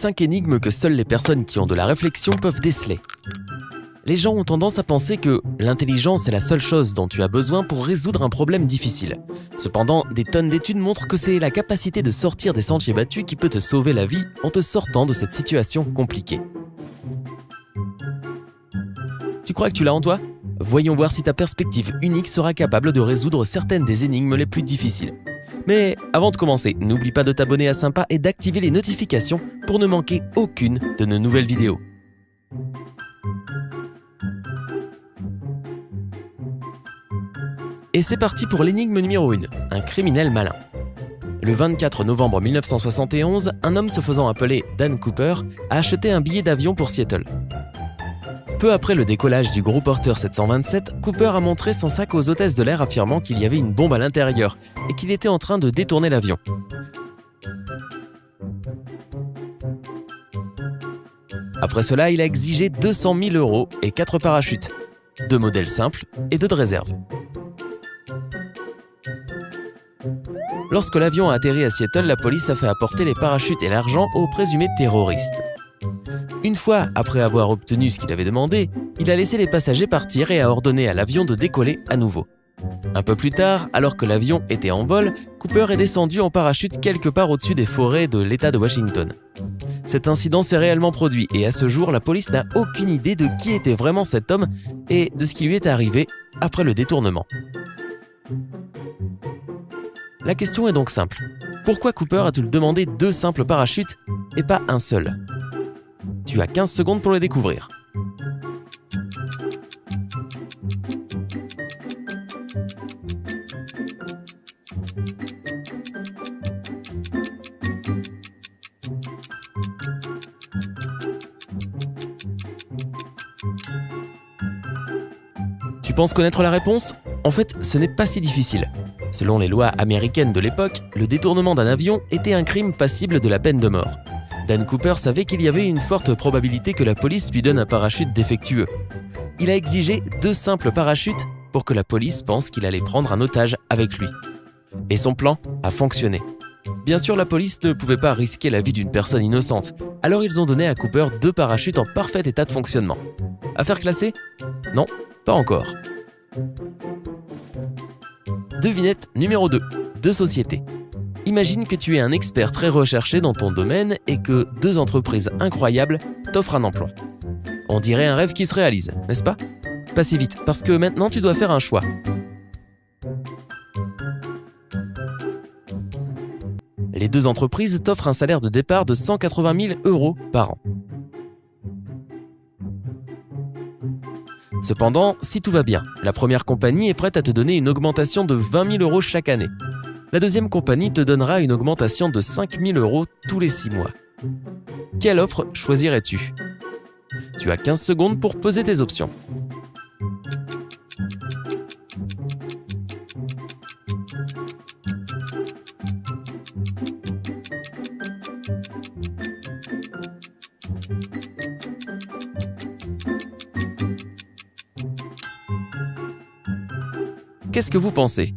5 énigmes que seules les personnes qui ont de la réflexion peuvent déceler. Les gens ont tendance à penser que l'intelligence est la seule chose dont tu as besoin pour résoudre un problème difficile. Cependant, des tonnes d'études montrent que c'est la capacité de sortir des sentiers battus qui peut te sauver la vie en te sortant de cette situation compliquée. Tu crois que tu l'as en toi ? Voyons voir si ta perspective unique sera capable de résoudre certaines des énigmes les plus difficiles. Mais avant de commencer, n'oublie pas de t'abonner à Sympa et d'activer les notifications pour ne manquer aucune de nos nouvelles vidéos. Et c'est parti pour l'énigme numéro 1, un criminel malin. Le 24 novembre 1971, un homme se faisant appeler Dan Cooper a acheté un billet d'avion pour Seattle. Peu après le décollage du gros porteur 727, Cooper a montré son sac aux hôtesses de l'air affirmant qu'il y avait une bombe à l'intérieur et qu'il était en train de détourner l'avion. Après cela, il a exigé 200 000 € et 4 parachutes, 2 modèles simples et 2 de réserve. Lorsque l'avion a atterri à Seattle, la police a fait apporter les parachutes et l'argent aux présumés terroristes. Une fois après avoir obtenu ce qu'il avait demandé, il a laissé les passagers partir et a ordonné à l'avion de décoller à nouveau. Un peu plus tard, alors que l'avion était en vol, Cooper est descendu en parachute quelque part au-dessus des forêts de l'État de Washington. Cet incident s'est réellement produit et à ce jour, la police n'a aucune idée de qui était vraiment cet homme et de ce qui lui est arrivé après le détournement. La question est donc simple. Pourquoi Cooper a-t-il demandé 2 simples parachutes et pas un seul ? Tu as 15 secondes pour le découvrir. Tu penses connaître la réponse ? En fait, ce n'est pas si difficile. Selon les lois américaines de l'époque, le détournement d'un avion était un crime passible de la peine de mort. Dan Cooper savait qu'il y avait une forte probabilité que la police lui donne un parachute défectueux. Il a exigé 2 simples parachutes pour que la police pense qu'il allait prendre un otage avec lui. Et son plan a fonctionné. Bien sûr, la police ne pouvait pas risquer la vie d'une personne innocente, alors ils ont donné à Cooper 2 parachutes en parfait état de fonctionnement. Affaire classée ? Non, pas encore. Devinette numéro 2, de société. Imagine que tu es un expert très recherché dans ton domaine et que 2 entreprises incroyables t'offrent un emploi. On dirait un rêve qui se réalise, n'est-ce pas ? Pas si vite, parce que maintenant tu dois faire un choix. Les 2 entreprises t'offrent un salaire de départ de 180 000 € par an. Cependant, si tout va bien, la première compagnie est prête à te donner une augmentation de 20 000 € chaque année. La deuxième compagnie te donnera une augmentation de 5 000 € tous les 6 mois. Quelle offre choisirais-tu ? Tu as 15 secondes pour peser tes options. Qu'est-ce que vous pensez ?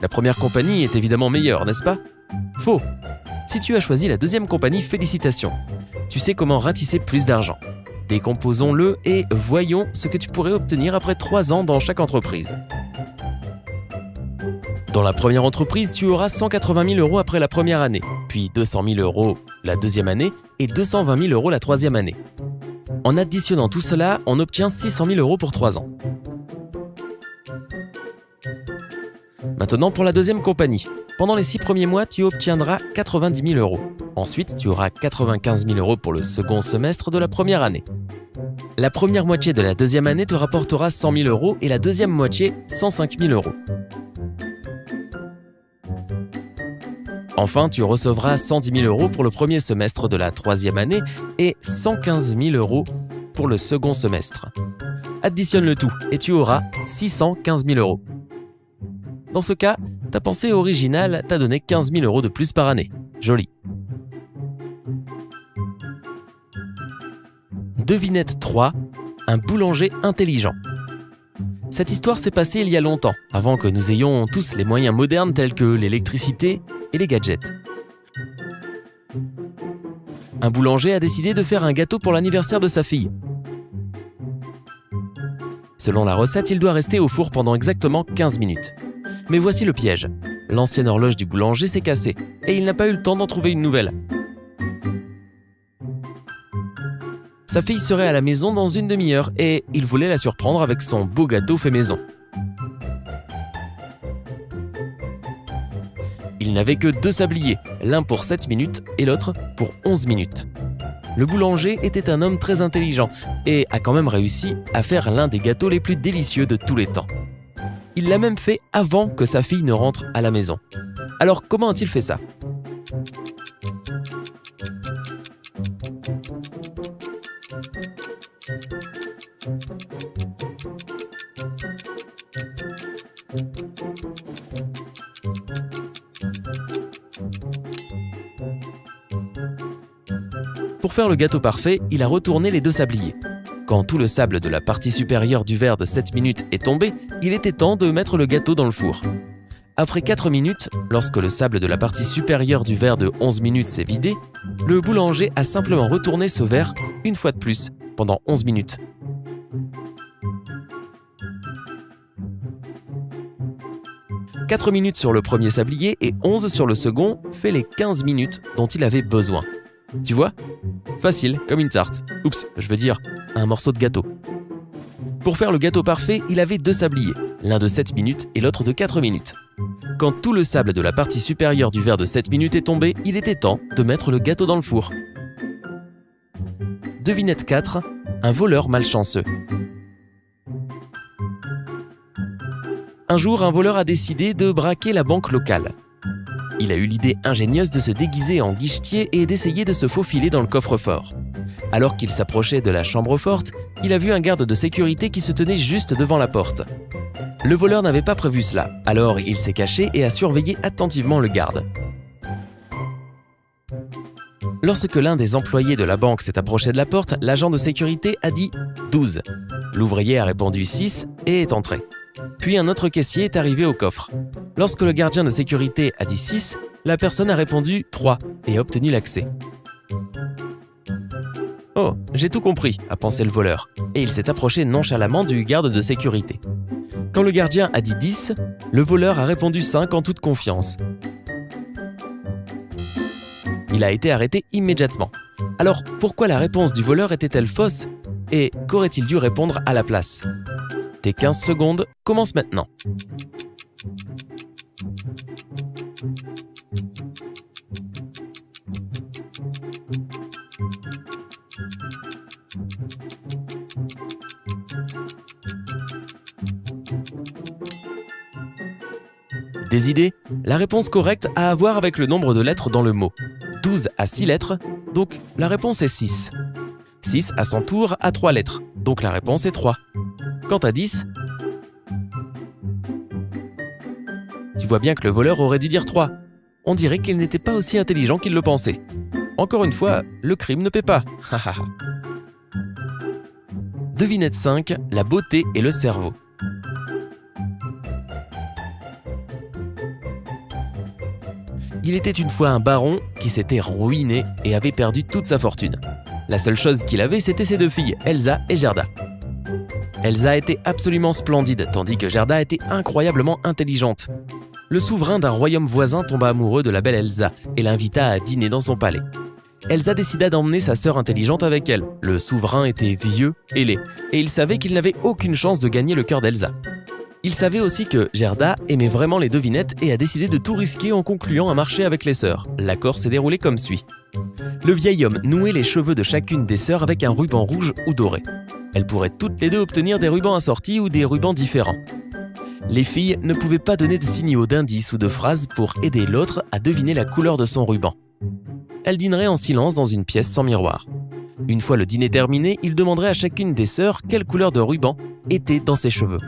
La première compagnie est évidemment meilleure, n'est-ce pas ? Faux ! Si tu as choisi la deuxième compagnie, félicitations. Tu sais comment ratisser plus d'argent. Décomposons-le et voyons ce que tu pourrais obtenir après 3 ans dans chaque entreprise. Dans la première entreprise, tu auras 180 000 € après la première année, puis 200 000 € la deuxième année et 220 000 € la troisième année. En additionnant tout cela, on obtient 600 000 € pour 3 ans. Maintenant pour la deuxième compagnie. Pendant les 6 premiers mois, tu obtiendras 90 000 €. Ensuite, tu auras 95 000 € pour le second semestre de la première année. La première moitié de la deuxième année te rapportera 100 000 € et la deuxième moitié 105 000 €. Enfin, tu recevras 110 000 € pour le premier semestre de la troisième année et 115 000 € pour le second semestre. Additionne le tout et tu auras 615 000 €. Dans ce cas, ta pensée originale t'a donné 15 000 € de plus par année. Joli. Devinette 3, un boulanger intelligent. Cette histoire s'est passée il y a longtemps, avant que nous ayons tous les moyens modernes tels que l'électricité et les gadgets. Un boulanger a décidé de faire un gâteau pour l'anniversaire de sa fille. Selon la recette, il doit rester au four pendant exactement 15 minutes. Mais voici le piège. L'ancienne horloge du boulanger s'est cassée et il n'a pas eu le temps d'en trouver une nouvelle. Sa fille serait à la maison dans une demi-heure et il voulait la surprendre avec son beau gâteau fait maison. Il n'avait que 2 sabliers, l'un pour 7 minutes et l'autre pour 11 minutes. Le boulanger était un homme très intelligent et a quand même réussi à faire l'un des gâteaux les plus délicieux de tous les temps. Il l'a même fait avant que sa fille ne rentre à la maison. Alors comment a-t-il fait ça ? Pour faire le gâteau parfait, il a retourné les 2 sabliers. Quand tout le sable de la partie supérieure du verre de 7 minutes est tombé, il était temps de mettre le gâteau dans le four. Après 4 minutes, lorsque le sable de la partie supérieure du verre de 11 minutes s'est vidé, le boulanger a simplement retourné ce verre une fois de plus, pendant 11 minutes. « 4 minutes sur le premier sablier et 11 sur le second fait les 15 minutes dont il avait besoin. Tu vois ? Facile, comme une tarte. Oups, je veux dire, un morceau de gâteau. Pour faire le gâteau parfait, il avait 2 sabliers, l'un de 7 minutes et l'autre de 4 minutes. Quand tout le sable de la partie supérieure du verre de 7 minutes est tombé, il était temps de mettre le gâteau dans le four. Devinette 4, un voleur malchanceux. Un jour, un voleur a décidé de braquer la banque locale. Il a eu l'idée ingénieuse de se déguiser en guichetier et d'essayer de se faufiler dans le coffre-fort. Alors qu'il s'approchait de la chambre forte, il a vu un garde de sécurité qui se tenait juste devant la porte. Le voleur n'avait pas prévu cela, alors il s'est caché et a surveillé attentivement le garde. Lorsque l'un des employés de la banque s'est approché de la porte, l'agent de sécurité a dit « 12 ». L'ouvrier a répondu « 6 » et est entré. Puis un autre caissier est arrivé au coffre. Lorsque le gardien de sécurité a dit 6, la personne a répondu 3 et a obtenu l'accès. « Oh, j'ai tout compris », a pensé le voleur, et il s'est approché nonchalamment du garde de sécurité. Quand le gardien a dit 10, le voleur a répondu 5 en toute confiance. Il a été arrêté immédiatement. Alors, pourquoi la réponse du voleur était-elle fausse ? Et qu'aurait-il dû répondre à la place ? Tes 15 secondes commencent maintenant. Des idées ? La réponse correcte a à voir avec le nombre de lettres dans le mot. 12 a 6 lettres, donc la réponse est 6. 6 à son tour a 3 lettres, donc la réponse est 3. Quant à 10, tu vois bien que le voleur aurait dû dire 3. On dirait qu'il n'était pas aussi intelligent qu'il le pensait. Encore une fois, le crime ne paie pas. Devinette 5, la beauté et le cerveau. Il était une fois un baron qui s'était ruiné et avait perdu toute sa fortune. La seule chose qu'il avait, c'était ses 2 filles, Elsa et Gerda. Elsa était absolument splendide, tandis que Gerda était incroyablement intelligente. Le souverain d'un royaume voisin tomba amoureux de la belle Elsa et l'invita à dîner dans son palais. Elsa décida d'emmener sa sœur intelligente avec elle. Le souverain était vieux et laid, et il savait qu'il n'avait aucune chance de gagner le cœur d'Elsa. Il savait aussi que Gerda aimait vraiment les devinettes et a décidé de tout risquer en concluant un marché avec les sœurs. L'accord s'est déroulé comme suit. Le vieil homme nouait les cheveux de chacune des sœurs avec un ruban rouge ou doré. Elles pourraient toutes les deux obtenir des rubans assortis ou des rubans différents. Les filles ne pouvaient pas donner de signaux d'indices ou de phrases pour aider l'autre à deviner la couleur de son ruban. Elles dîneraient en silence dans une pièce sans miroir. Une fois le dîner terminé, il demanderait à chacune des sœurs quelle couleur de ruban était dans ses cheveux.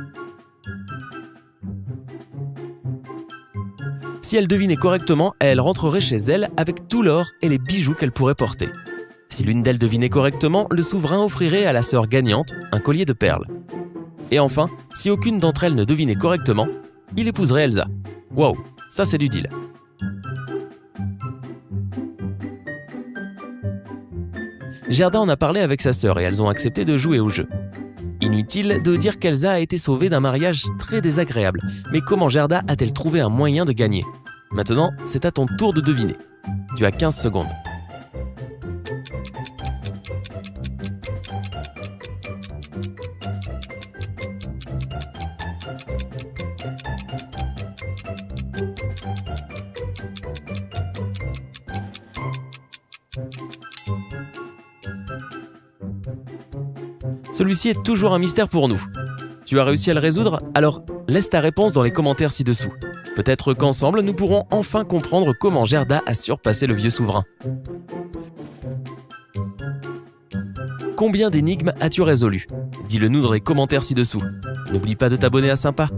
Si elle devinait correctement, elle rentrerait chez elle avec tout l'or et les bijoux qu'elle pourrait porter. Si l'une d'elles devinait correctement, le souverain offrirait à la sœur gagnante un collier de perles. Et enfin, si aucune d'entre elles ne devinait correctement, il épouserait Elsa. Waouh, ça c'est du deal. Gerda en a parlé avec sa sœur et elles ont accepté de jouer au jeu. Inutile de dire qu'Elsa a été sauvée d'un mariage très désagréable, mais comment Gerda a-t-elle trouvé un moyen de gagner? Maintenant, c'est à ton tour de deviner. Tu as 15 secondes. Celui-ci est toujours un mystère pour nous. Tu as réussi à le résoudre? Alors, laisse ta réponse dans les commentaires ci-dessous. Peut-être qu'ensemble, nous pourrons enfin comprendre comment Gerda a surpassé le vieux souverain. Combien d'énigmes as-tu résolu? Dis-le nous dans les commentaires ci-dessous. N'oublie pas de t'abonner à Sympa.